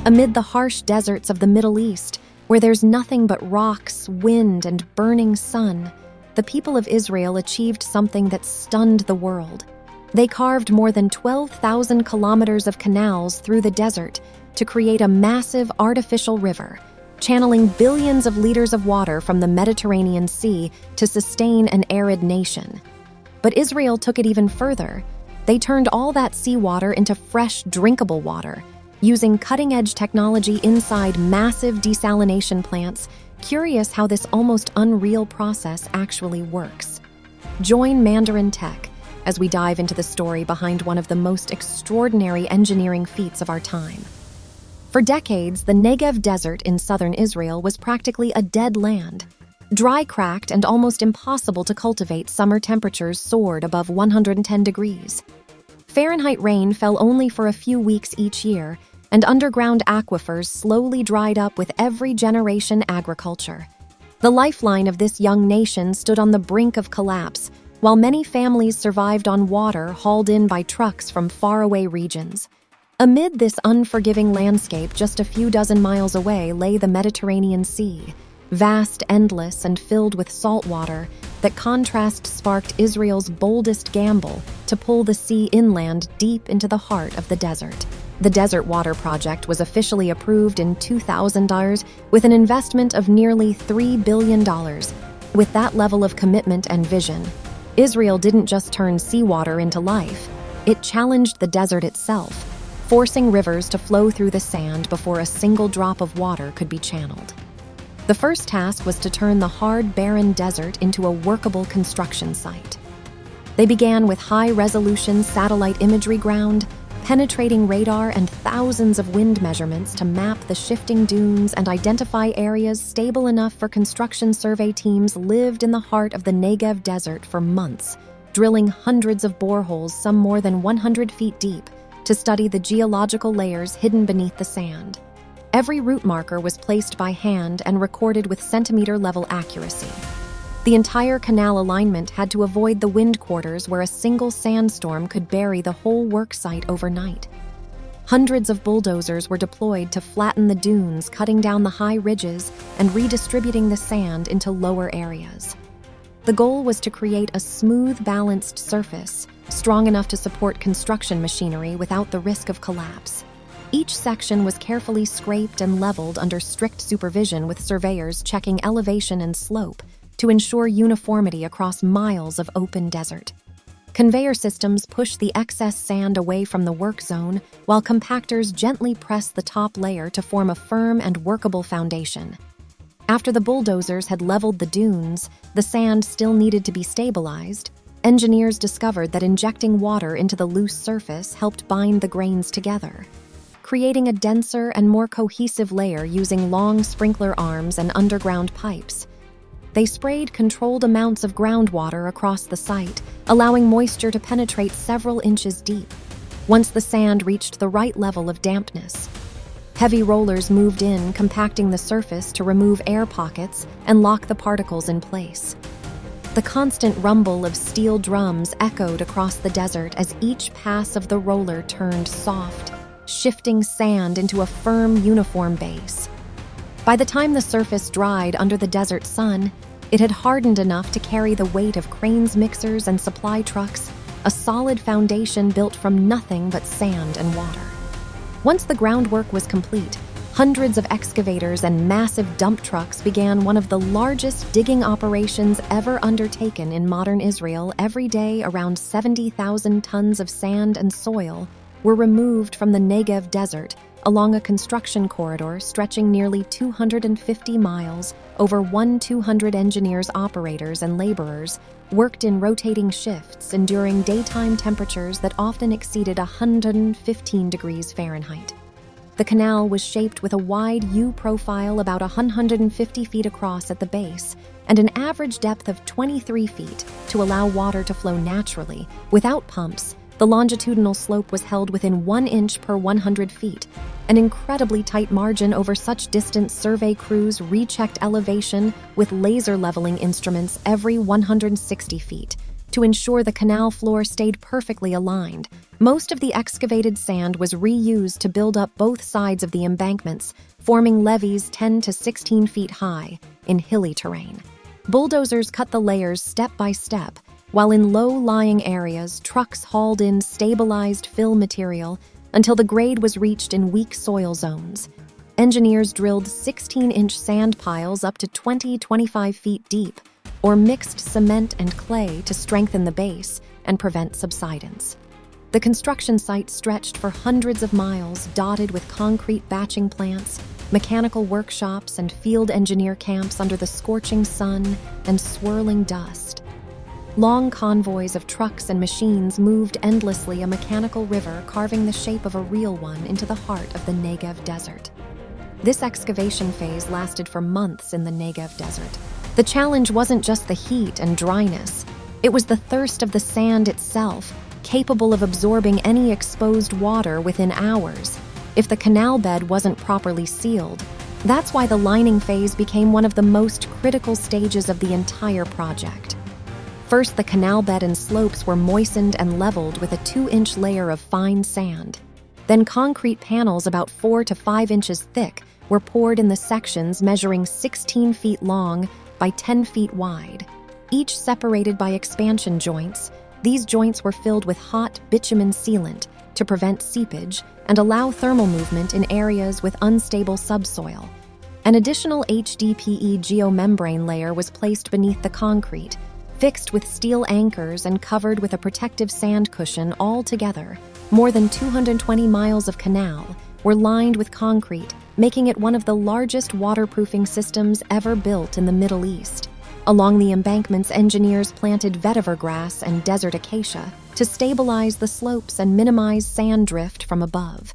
Amid the harsh deserts of the Middle East, where there's nothing but rocks, wind, and burning sun, the people of Israel achieved something that stunned the world. They carved more than 12,000 kilometers of canals through the desert to create a massive artificial river, channeling billions of liters of water from the Mediterranean Sea to sustain an arid nation. But Israel took it even further. They turned all that seawater into fresh, drinkable water, using cutting-edge technology inside massive desalination plants, curious how this almost unreal process actually works. Join Mandarin Tech as we dive into the story behind one of the most extraordinary engineering feats of our time. For decades, the Negev Desert in southern Israel was practically a dead land. Dry, cracked, and almost impossible to cultivate, summer temperatures soared above 110 degrees. Fahrenheit rain fell only for a few weeks each year, and underground aquifers slowly dried up with every generation agriculture. The lifeline of this young nation stood on the brink of collapse, while many families survived on water hauled in by trucks from faraway regions. Amid this unforgiving landscape, just a few dozen miles away lay the Mediterranean Sea, vast, endless, and filled with salt water. That contrast sparked Israel's boldest gamble to pull the sea inland deep into the heart of the desert. The Desert Water Project was officially approved in 2000 with an investment of nearly $3 billion. With that level of commitment and vision, Israel didn't just turn seawater into life, it challenged the desert itself, forcing rivers to flow through the sand before a single drop of water could be channeled. The first task was to turn the hard, barren desert into a workable construction site. They began with high-resolution satellite imagery ground, penetrating radar, and thousands of wind measurements to map the shifting dunes and identify areas stable enough for construction. Survey teams lived in the heart of the Negev Desert for months, drilling hundreds of boreholes, some more than 100 feet deep, to study the geological layers hidden beneath the sand. Every route marker was placed by hand and recorded with centimeter-level accuracy. The entire canal alignment had to avoid the wind quarters where a single sandstorm could bury the whole work site overnight. Hundreds of bulldozers were deployed to flatten the dunes, cutting down the high ridges and redistributing the sand into lower areas. The goal was to create a smooth, balanced surface, strong enough to support construction machinery without the risk of collapse. Each section was carefully scraped and leveled under strict supervision, with surveyors checking elevation and slope to ensure uniformity across miles of open desert. Conveyor systems pushed the excess sand away from the work zone, while compactors gently pressed the top layer to form a firm and workable foundation. After the bulldozers had leveled the dunes, the sand still needed to be stabilized. Engineers discovered that injecting water into the loose surface helped bind the grains together, creating a denser and more cohesive layer using long sprinkler arms and underground pipes. They sprayed controlled amounts of groundwater across the site, allowing moisture to penetrate several inches deep. Once the sand reached the right level of dampness, heavy rollers moved in, compacting the surface to remove air pockets and lock the particles in place. The constant rumble of steel drums echoed across the desert as each pass of the roller turned soft, shifting sand into a firm, uniform base. By the time the surface dried under the desert sun, it had hardened enough to carry the weight of cranes, mixers, and supply trucks, a solid foundation built from nothing but sand and water. Once the groundwork was complete, hundreds of excavators and massive dump trucks began one of the largest digging operations ever undertaken in modern Israel. Every day, around 70,000 tons of sand and soil were removed from the Negev Desert along a construction corridor stretching nearly 250 miles. Over 200 engineers, operators, and laborers worked in rotating shifts, enduring daytime temperatures that often exceeded 115 degrees Fahrenheit. The canal was shaped with a wide U profile about 150 feet across at the base and an average depth of 23 feet to allow water to flow naturally. Without pumps, the longitudinal slope was held within 1 inch per 100 feet, an incredibly tight margin over such distance. Survey crews rechecked elevation with laser leveling instruments every 160 feet to ensure the canal floor stayed perfectly aligned. Most of the excavated sand was reused to build up both sides of the embankments, forming levees 10 to 16 feet high in hilly terrain. Bulldozers cut the layers step by step, while in low-lying areas, trucks hauled in stabilized fill material until the grade was reached in weak soil zones. Engineers drilled 16-inch sand piles up to 20-25 feet deep, or mixed cement and clay to strengthen the base and prevent subsidence. The construction site stretched for hundreds of miles, dotted with concrete batching plants, mechanical workshops, and field engineer camps under the scorching sun and swirling dust. Long convoys of trucks and machines moved endlessly a mechanical river carving the shape of a real one into the heart of the Negev desert. This excavation phase lasted for months in the Negev desert. The challenge wasn't just the heat and dryness, it was the thirst of the sand itself, capable of absorbing any exposed water within hours. If the canal bed wasn't properly sealed, that's why the lining phase became one of the most critical stages of the entire project. First, the canal bed and slopes were moistened and leveled with a 2-inch layer of fine sand. Then concrete panels about 4 to 5 inches thick were poured in the sections measuring 16 feet long by 10 feet wide. Each separated by expansion joints, these joints were filled with hot bitumen sealant to prevent seepage and allow thermal movement in areas with unstable subsoil. An additional HDPE geomembrane layer was placed beneath the concrete, fixed with steel anchors and covered with a protective sand cushion. All together, more than 220 miles of canal were lined with concrete, making it one of the largest waterproofing systems ever built in the Middle East. Along the embankments, engineers planted vetiver grass and desert acacia to stabilize the slopes and minimize sand drift from above.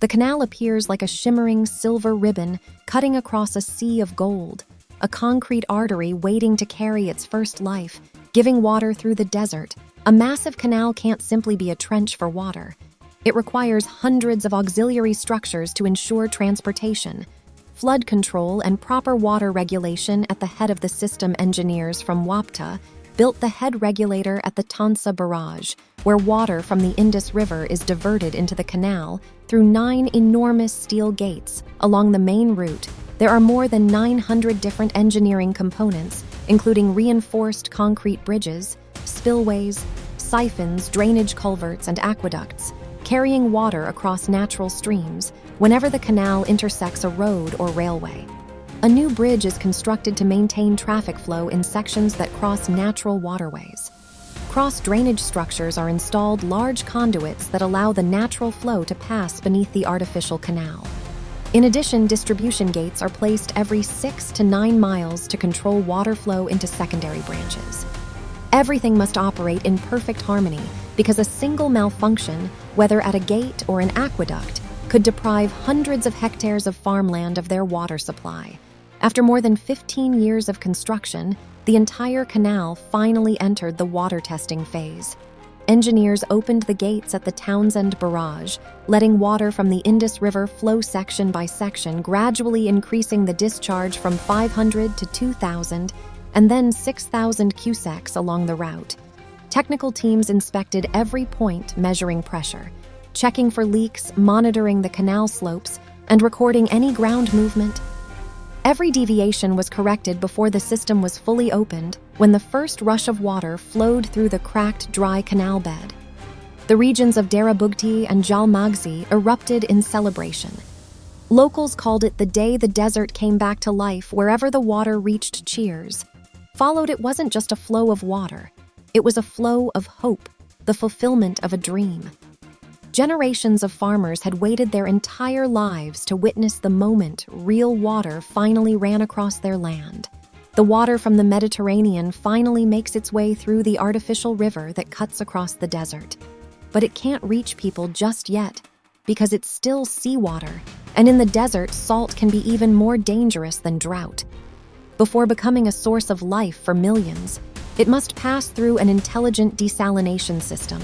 The canal appears like a shimmering silver ribbon cutting across a sea of gold, a concrete artery waiting to carry its first life, giving water through the desert. A massive canal can't simply be a trench for water. It requires hundreds of auxiliary structures to ensure transportation, flood control, and proper water regulation. At the head of the system, engineers from WAPTA built the head regulator at the Tansa Barrage, where water from the Indus River is diverted into the canal through 9 enormous steel gates along the main route. There are more than 900 different engineering components, including reinforced concrete bridges, spillways, siphons, drainage culverts, and aqueducts, carrying water across natural streams whenever the canal intersects a road or railway. A new bridge is constructed to maintain traffic flow in sections that cross natural waterways. Cross-drainage structures are installed, large conduits that allow the natural flow to pass beneath the artificial canal. In addition, distribution gates are placed every 6 to 9 miles to control water flow into secondary branches. Everything must operate in perfect harmony because a single malfunction, whether at a gate or an aqueduct, could deprive hundreds of hectares of farmland of their water supply. After more than 15 years of construction, the entire canal finally entered the water testing phase. Engineers opened the gates at the Townsend Barrage, letting water from the Indus River flow section by section, gradually increasing the discharge from 500 to 2,000 and then 6,000 cusecs along the route. Technical teams inspected every point, measuring pressure, checking for leaks, monitoring the canal slopes, and recording any ground movement. Every deviation was corrected before the system was fully opened when the first rush of water flowed through the cracked, dry canal bed. The regions of Darabugti and Jalmagzi erupted in celebration. Locals called it the day the desert came back to life. Wherever the water reached, cheers followed. It wasn't just a flow of water. It was a flow of hope, the fulfillment of a dream. Generations of farmers had waited their entire lives to witness the moment real water finally ran across their land. The water from the Mediterranean finally makes its way through the artificial river that cuts across the desert. But it can't reach people just yet, because it's still seawater, and in the desert, salt can be even more dangerous than drought. Before becoming a source of life for millions, it must pass through an intelligent desalination system,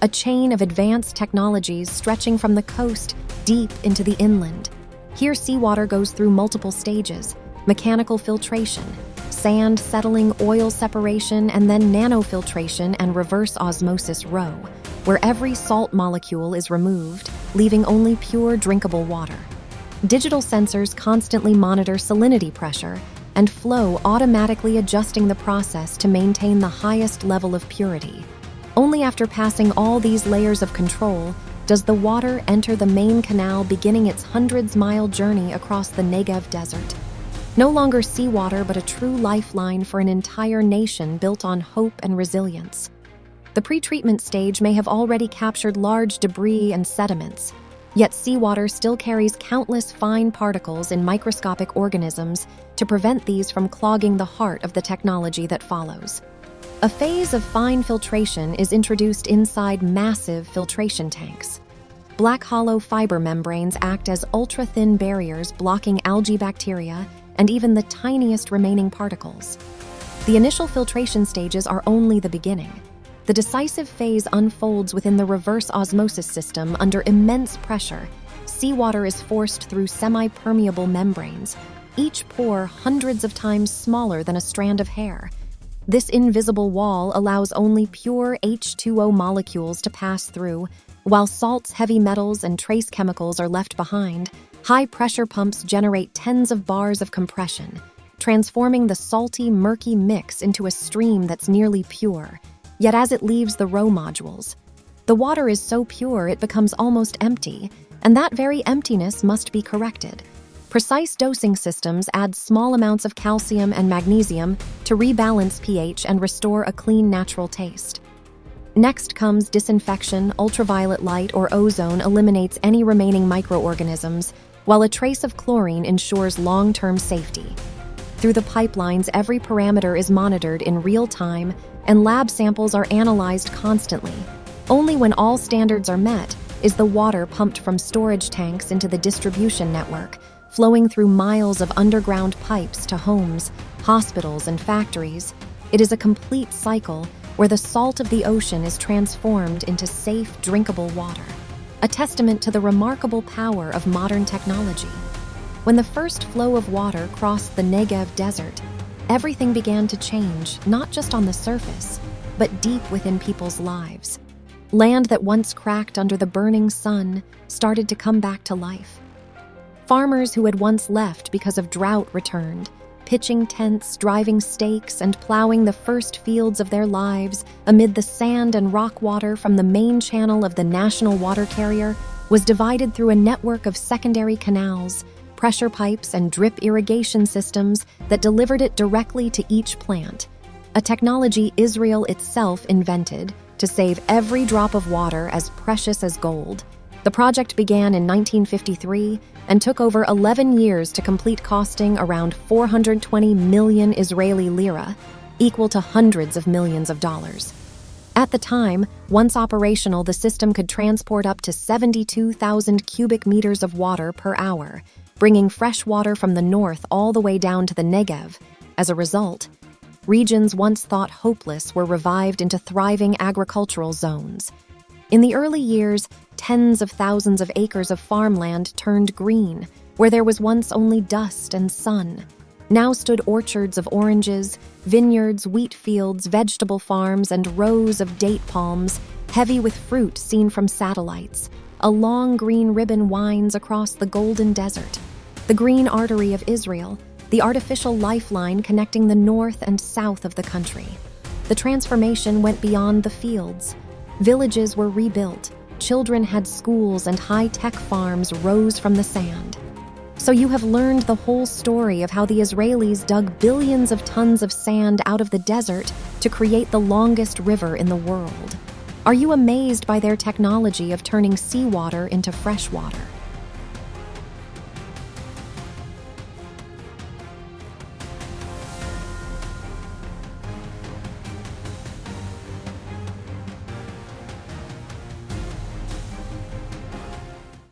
a chain of advanced technologies stretching from the coast deep into the inland. Here, seawater goes through multiple stages: mechanical filtration, sand settling, oil separation, and then nanofiltration and reverse osmosis row, where every salt molecule is removed, leaving only pure drinkable water. Digital sensors constantly monitor salinity pressure and flow, automatically adjusting the process to maintain the highest level of purity. Only after passing all these layers of control does the water enter the main canal, beginning its hundreds-mile journey across the Negev desert. No longer seawater, but a true lifeline for an entire nation built on hope and resilience. The pretreatment stage may have already captured large debris and sediments, yet seawater still carries countless fine particles in microscopic organisms to prevent these from clogging the heart of the technology that follows. A phase of fine filtration is introduced inside massive filtration tanks. Black hollow fiber membranes act as ultra-thin barriers, blocking algae, bacteria, and even the tiniest remaining particles. The initial filtration stages are only the beginning. The decisive phase unfolds within the reverse osmosis system. Under immense pressure, seawater is forced through semi-permeable membranes, each pore hundreds of times smaller than a strand of hair. This invisible wall allows only pure H2O molecules to pass through, while salts, heavy metals, and trace chemicals are left behind. High-pressure pumps generate tens of bars of compression, transforming the salty, murky mix into a stream that's nearly pure. Yet as it leaves the row modules, the water is so pure it becomes almost empty, and that very emptiness must be corrected. Precise dosing systems add small amounts of calcium and magnesium to rebalance pH and restore a clean, natural taste. Next comes disinfection. Ultraviolet light or ozone eliminates any remaining microorganisms, while a trace of chlorine ensures long-term safety. Through the pipelines, every parameter is monitored in real time, and lab samples are analyzed constantly. Only when all standards are met is the water pumped from storage tanks into the distribution network, flowing through miles of underground pipes to homes, hospitals, and factories. It is a complete cycle where the salt of the ocean is transformed into safe, drinkable water, a testament to the remarkable power of modern technology. When the first flow of water crossed the Negev desert, everything began to change, not just on the surface, but deep within people's lives. Land that once cracked under the burning sun started to come back to life. Farmers who had once left because of drought returned, pitching tents, driving stakes, and plowing the first fields of their lives amid the sand and rock. Water from the main channel of the national water carrier was divided through a network of secondary canals, pressure pipes, and drip irrigation systems that delivered it directly to each plant, a technology Israel itself invented to save every drop of water as precious as gold. The project began in 1953 and took over 11 years to complete, costing around 420 million Israeli lira, equal to hundreds of millions of dollars. At the time, once operational, the system could transport up to 72,000 cubic meters of water per hour, bringing fresh water from the north all the way down to the Negev. As a result, regions once thought hopeless were revived into thriving agricultural zones. In the early years, tens of thousands of acres of farmland turned green, where there was once only dust and sun. Now stood orchards of oranges, vineyards, wheat fields, vegetable farms, and rows of date palms, heavy with fruit seen from satellites. A long green ribbon winds across the golden desert, the green artery of Israel, the artificial lifeline connecting the north and south of the country. The transformation went beyond the fields. Villages were rebuilt, children had schools, and high-tech farms rose from the sand. So you have learned the whole story of how the Israelis dug billions of tons of sand out of the desert to create the longest river in the world. Are you amazed by their technology of turning seawater into fresh water?